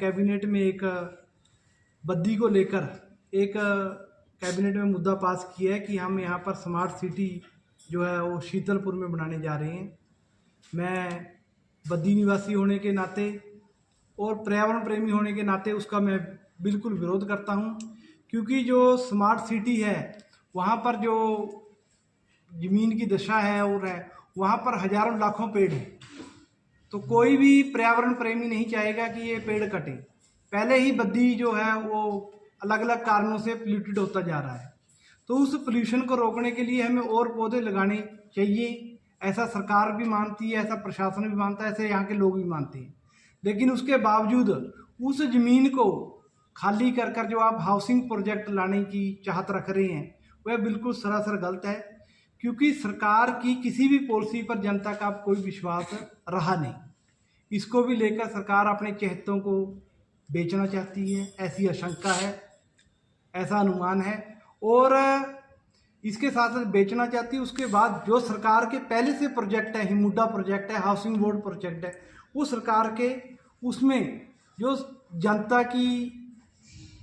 Cabinet में एक बद्दी को लेकर एक कैबिनेट में मुद्दा पास किया है कि हम यहाँ पर स्मार्ट सिटी जो है वो शीतलपुर में बनाने जा रहे हैं। मैं बद्दी निवासी होने के नाते और पर्यावरण प्रेमी होने के नाते उसका मैं बिल्कुल विरोध करता हूँ, क्योंकि जो स्मार्ट सिटी है वहाँ पर जो ज़मीन की दशा है और है वहाँ पर हजारों लाखों पेड़ हैं, तो कोई भी पर्यावरण प्रेमी नहीं चाहेगा कि ये पेड़ कटे। पहले ही बद्दी जो है वो अलग अलग कारणों से पोल्यूटेड होता जा रहा है, तो उस पोल्यूशन को रोकने के लिए हमें और पौधे लगाने चाहिए। ऐसा सरकार भी मानती है, ऐसा प्रशासन भी मानता है, ऐसे यहाँ के लोग भी मानते हैं। लेकिन उसके बावजूद उस ज़मीन को खाली कर कर जो आप हाउसिंग प्रोजेक्ट लाने की चाहत रख रहे हैं वह बिल्कुल सरासर गलत है, क्योंकि सरकार की किसी भी पॉलिसी पर जनता का कोई विश्वास रहा नहीं। इसको भी लेकर सरकार अपने चहेतों को बेचना चाहती है, ऐसी आशंका है, ऐसा अनुमान है। और इसके साथ साथ बेचना चाहती है। उसके बाद जो सरकार के पहले से प्रोजेक्ट है, हिमुडा प्रोजेक्ट है, हाउसिंग बोर्ड प्रोजेक्ट है, वो सरकार के उसमें जो जनता की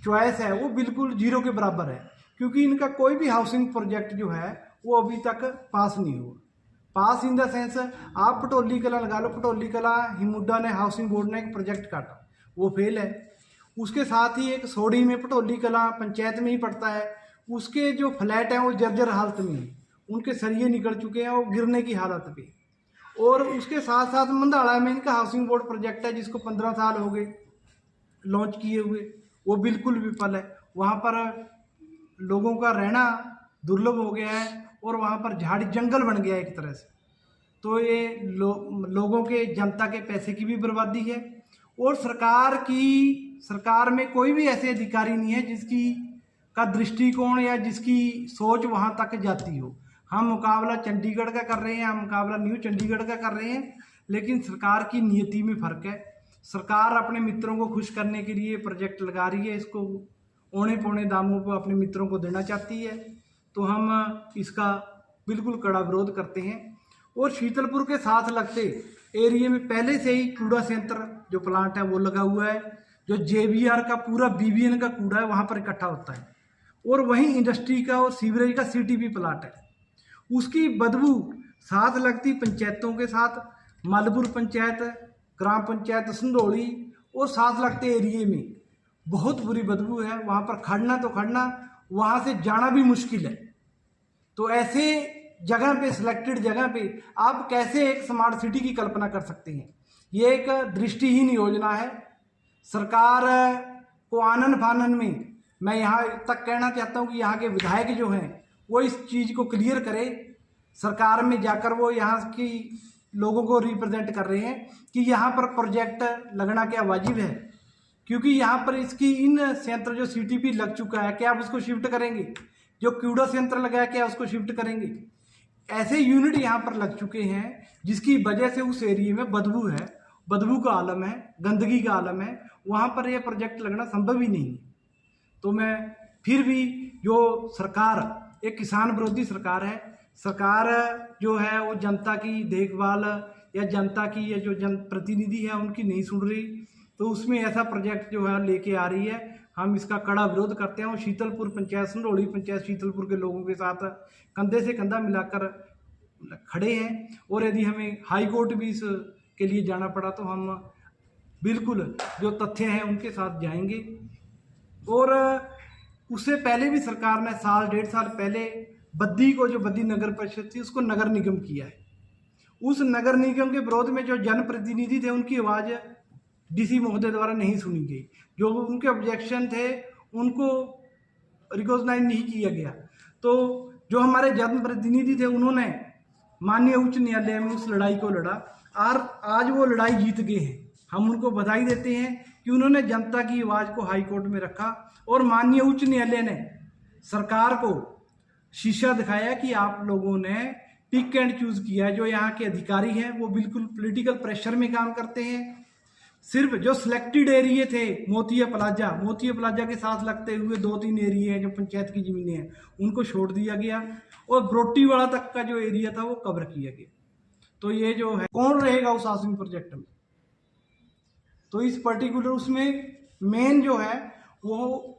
चॉइस है वो बिल्कुल जीरो के बराबर है, क्योंकि इनका कोई भी हाउसिंग प्रोजेक्ट जो है वो अभी तक पास नहीं हुआ। पास इन द सेंस आप पटौली कला लगा लो, पटौली कला हिमुडा ने हाउसिंग बोर्ड ने एक प्रोजेक्ट काटा, वो फेल है। उसके साथ ही एक सोडी में पटौली कला पंचायत में ही पड़ता है, उसके जो फ्लैट हैं वो जर्जर हालत में हैं, उनके सरिये निकल चुके हैं, वो गिरने की हालत पे। और उसके साथ साथ मंदाड़ा में इनका हाउसिंग बोर्ड प्रोजेक्ट है जिसको 15 साल हो गए लॉन्च किए हुए, वो बिल्कुल विफल है। वहाँ पर लोगों का रहना दुर्लभ हो गया है और वहाँ पर झाड़ी जंगल बन गया है एक तरह से। तो ये लोगों के, जनता के पैसे की भी बर्बादी है। और सरकार में कोई भी ऐसे अधिकारी नहीं है जिसकी का दृष्टिकोण या जिसकी सोच वहाँ तक जाती हो। हम मुकाबला चंडीगढ़ का कर रहे हैं, हम मुकाबला न्यू चंडीगढ़ का कर रहे हैं, लेकिन सरकार की नीयति में फ़र्क है। सरकार अपने मित्रों को खुश करने के लिए प्रोजेक्ट लगा रही है, इसको औने पौने दामों पर अपने मित्रों को देना चाहती है, तो हम इसका बिल्कुल कड़ा विरोध करते हैं। और शीतलपुर के साथ लगते एरिया में पहले से ही कूड़ा संयंत्र जो प्लांट है वो लगा हुआ है, जो JBR का पूरा BBN का कूड़ा है वहाँ पर इकट्ठा होता है, और वहीं इंडस्ट्री का और सीवरेज का CTP प्लांट है। उसकी बदबू साथ लगती पंचायतों के साथ मालपुर पंचायत, ग्राम पंचायत संधोली और साथ लगते एरिए में बहुत बुरी बदबू है। वहाँ पर खड़ना तो खड़ना, वहाँ से जाना भी मुश्किल है। तो ऐसे जगह पे, सिलेक्टेड जगह पे आप कैसे एक स्मार्ट सिटी की कल्पना कर सकते हैं? ये एक दृष्टिहीन योजना है। सरकार को आनन फानन में मैं यहाँ तक कहना चाहता हूँ कि यहाँ के विधायक जो हैं वो इस चीज़ को क्लियर करे, सरकार में जाकर वो यहाँ की लोगों को रिप्रेजेंट कर रहे हैं कि यहाँ पर प्रोजेक्ट लगना क्या वाजिब है, क्योंकि यहाँ पर इसकी इन संयंत्र जो CTP लग चुका है, क्या आप उसको शिफ्ट करेंगे? जो कूड़ा संयंत्र लगा है क्या उसको शिफ्ट करेंगे? ऐसे यूनिट यहाँ पर लग चुके हैं जिसकी वजह से उस एरिया में बदबू है, बदबू का आलम है, गंदगी का आलम है, वहाँ पर यह प्रोजेक्ट लगना संभव ही नहीं है। तो मैं फिर भी जो सरकार एक किसान विरोधी सरकार है, सरकार जो है वो जनता की देखभाल या जनता की या जो जनप्रतिनिधि है उनकी नहीं सुन रही, तो उसमें ऐसा प्रोजेक्ट जो है लेके आ रही है। हम इसका कड़ा विरोध करते हैं और शीतलपुर पंचायत, संधोली पंचायत, शीतलपुर के लोगों के साथ कंधे से कंधा मिलाकर खड़े हैं। और यदि हमें हाई कोर्ट भी इसके लिए जाना पड़ा तो हम बिल्कुल जो तथ्य हैं उनके साथ जाएंगे। और उससे पहले भी सरकार ने साल 1.5 साल पहले बद्दी को, जो बद्दी नगर परिषद थी, उसको नगर निगम किया है। उस नगर निगम के विरोध में जो जनप्रतिनिधि थे उनकी आवाज़ DC महोदय द्वारा नहीं सुनी गई। जो उनके ऑब्जेक्शन थे उनको रिकॉग्नाइज नहीं किया गया। तो जो हमारे जनप्रतिनिधि थे उन्होंने माननीय उच्च न्यायालय में उस लड़ाई को लड़ा और आज वो लड़ाई जीत गए हैं। हम उनको बधाई देते हैं कि उन्होंने जनता की आवाज़ को हाई कोर्ट में रखा और माननीय उच्च न्यायालय ने सरकार को शीशा दिखाया कि आप लोगों ने पिक एंड चूज़ किया है। जो यहाँ के अधिकारी हैं वो बिल्कुल पॉलिटिकल प्रेशर में काम करते हैं। सिर्फ जो सिलेक्टेड एरिया थे, मोतिया प्लाजा के साथ लगते हुए 2-3 एरिया हैं जो पंचायत की ज़मीनें हैं, उनको छोड़ दिया गया और ब्रोटीवाड़ा तक का जो एरिया था वो कवर किया गया। तो ये जो है, कौन रहेगा उस हाउसिंग प्रोजेक्ट में? तो इस पर्टिकुलर उसमें मेन जो है वो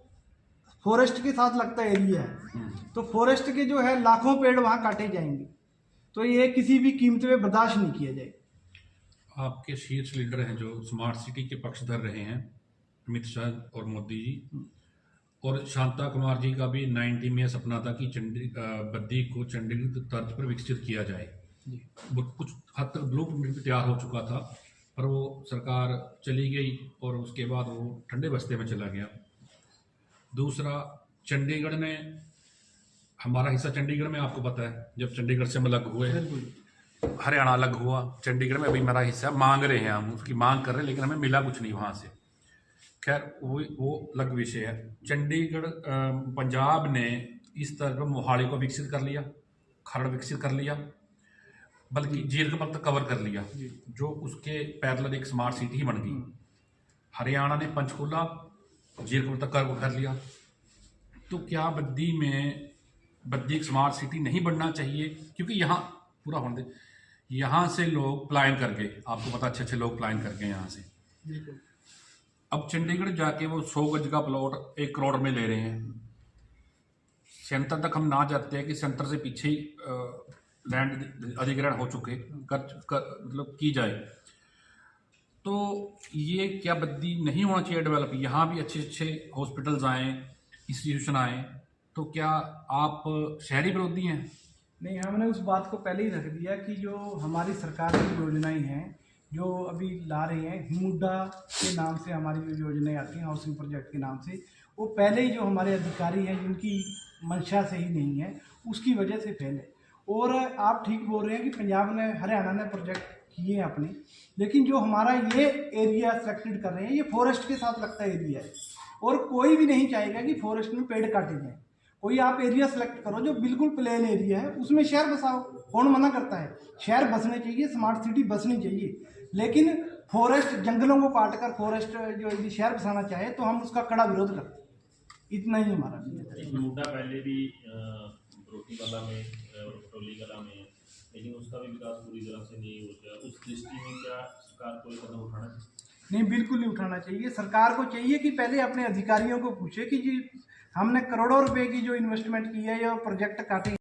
फॉरेस्ट के साथ लगता एरिया है, तो फॉरेस्ट के जो है लाखों पेड़ वहाँ काटे जाएंगे, तो ये किसी भी कीमत में बर्दाश्त नहीं किया जाएगा। आपके शीर्ष लीडर हैं जो स्मार्ट सिटी के पक्षधर रहे हैं, अमित शाह और मोदी जी, और शांता कुमार जी का भी 90 में सपना था कि बद्दी को चंडीगढ़ तर्ज पर विकसित किया जाए। वो कुछ हद तक ब्लूप्रिंट भी तैयार हो चुका था, पर वो सरकार चली गई और उसके बाद वो ठंडे बस्ते में चला गया। दूसरा, चंडीगढ़ ने हमारा हिस्सा, चंडीगढ़ में आपको पता है जब चंडीगढ़ से हम अलग हुए, हरियाणा अलग हुआ, चंडीगढ़ में अभी मेरा हिस्सा मांग रहे हैं, हम उसकी मांग कर रहे हैं, लेकिन हमें मिला कुछ नहीं वहाँ से। खैर वो अलग विषय है। चंडीगढ़ पंजाब ने इस तरह पर मोहाली को विकसित कर लिया, खरड़ विकसित कर लिया, बल्कि जीरकपुर तक कवर कर लिया, जो उसके पैरेलल एक स्मार्ट सिटी ही बन गई। हरियाणा ने पंचकूला जीरकपुर तक कवर कर लिया। तो क्या बद्दी एक स्मार्ट सिटी नहीं बनना चाहिए? क्योंकि यहाँ पूरा होने दे, यहाँ से लोग पलायन कर गए, आपको पता, अच्छे अच्छे लोग पलायन कर गए यहाँ से। अब चंडीगढ़ जाके वो 100 गज का प्लॉट 1 करोड़ में ले रहे हैं। सेंटर तक हम ना जाते हैं कि सेंटर से पीछे ही लैंड अधिग्रहण हो चुके मतलब की जाए, तो ये क्या बद्दी नहीं होना चाहिए डेवलप? यहाँ भी अच्छे अच्छे हॉस्पिटल्स आए, इंस्टीट्यूशन आए, तो क्या आप शहरी विरोधी हैं? नहीं, हमने उस बात को पहले ही रख दिया कि जो हमारी सरकार की योजनाएं हैं जो अभी ला रही हैं, हिमुडा के नाम से हमारी जो योजनाएं आती हैं हाउसिंग प्रोजेक्ट के नाम से, वो पहले ही जो हमारे अधिकारी हैं जिनकी मंशा सही नहीं है उसकी वजह से फैले। और आप ठीक बोल रहे हैं कि पंजाब ने, हरियाणा ने प्रोजेक्ट किए हैं अपने, लेकिन जो हमारा ये एरिया सेलेक्टेड कर रहे हैं ये फॉरेस्ट के साथ लगता एरिया है, और कोई भी नहीं चाहेगा कि फॉरेस्ट में पेड़ काटे जाएं। कोई आप एरिया सेलेक्ट करो जो बिल्कुल प्लेन एरिया है, उसमें शहर बसाओ, कौन मना करता है? शहर बसने चाहिए, स्मार्ट सिटी बसनी चाहिए, लेकिन फॉरेस्ट, जंगलों को काट कर फॉरेस्ट जो यदि शहर बसाना चाहे तो हम उसका कड़ा विरोध करते हैं। इतना ही हमारा मुद्दा पहले भी रोटी वाला में और पटोली कला में, लेकिन उसका भी विकास पूरी तरह से नहीं हो गया। उस दृष्टि में क्या सरकार को कदम उठाना चाहिए? नहीं, बिल्कुल नहीं उठाना चाहिए। सरकार को चाहिए कि पहले अपने अधिकारियों को पूछे कि जी हमने करोड़ों रुपए की जो इन्वेस्टमेंट की है या प्रोजेक्ट काटे